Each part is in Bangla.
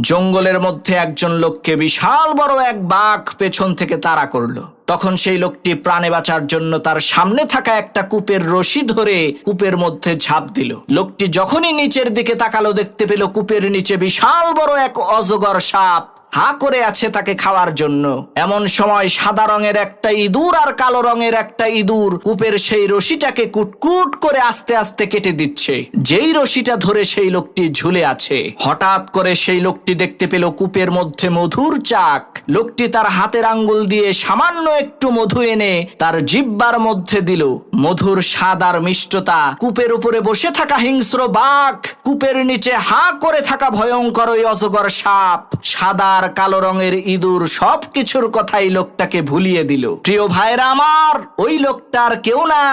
জঙ্গলের মধ্যে একজন লোককে বিশাল বড় এক বাঘ পেছন থেকে তাড়া করলো। তখন সেই লোকটি প্রাণে বাঁচার জন্য তার সামনে থাকা একটা কূপের রশি ধরে কূপের মধ্যে ঝাঁপ দিল। লোকটি যখনই নিচের দিকে তাকালো, দেখতে পেল কূপের নিচে বিশাল বড় এক অজগর সাপ হা করে আছে তাকে খাওয়ার জন্য। এমন সময় সাদা রঙের একটা ইঁদুর আর কালো রঙের একটা ইঁদুর কূপের সেই রশিটাকে কুটকুট করে আস্তে আস্তে কেটে দিচ্ছে। যেই রশিটা ধরে সেই লোকটি ঝুলে আছে, হঠাৎ করে সেই লোকটি দেখতে পেল কূপের মধ্যে মধুর চাক। লোকটি তার হাতের আঙ্গুল দিয়ে সামান্য একটু মধু এনে তার জিহ্বার মধ্যে দিল। মধুর স্বাদ আর মিষ্টতা কূপের উপরে বসে থাকা হিংস্র বাঘ, কূপের নিচে হা করে থাকা ভয়ঙ্কর ওই অজগর সাপ, সাদা কালো রঙের ইঁদুর সবকিছুর কথাই লোকটাকে ভুলিয়ে দিল। প্রিয় ভাইরা আমার, ওই লোকটার কেউ না,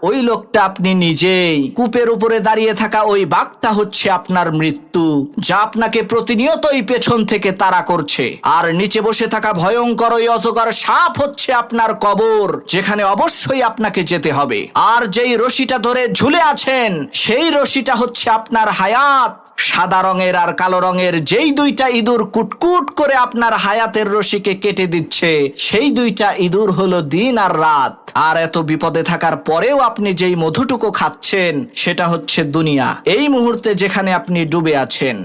ওই লোকটা আপনি নিজেই। কূপের উপরে দাঁড়িয়ে থাকা ওই বাঘটা হচ্ছে আপনার মৃত্যু, যা আপনাকে প্রতিনিয়তই পেছন থেকে তাড়া করছে। আর নিচে বসে থাকা ভয়ঙ্কর ওই অজগর সাপ হচ্ছে আপনার কবর, যেখানে অবশ্যই আপনাকে যেতে হবে। আর যেই রশিটা ধরে ঝুলে আছেন, সেই রশিটা হচ্ছে আপনার হায়াত। সাদা রঙের আর কালো রঙের যেই দুইটা ইঁদুর কুটকুট করে আপনার হায়াতের রশিকে কেটে দিচ্ছে, সেই দুইটা ইঁদুর হলো দিন আর রাত। আর এত বিপদে থাকার পরেও আপনি যেই মধুটুকু খাচ্ছেন, সেটা হচ্ছে দুনিয়া। এই মুহূর্তে যেখানে আপনি ডুবে আছেন।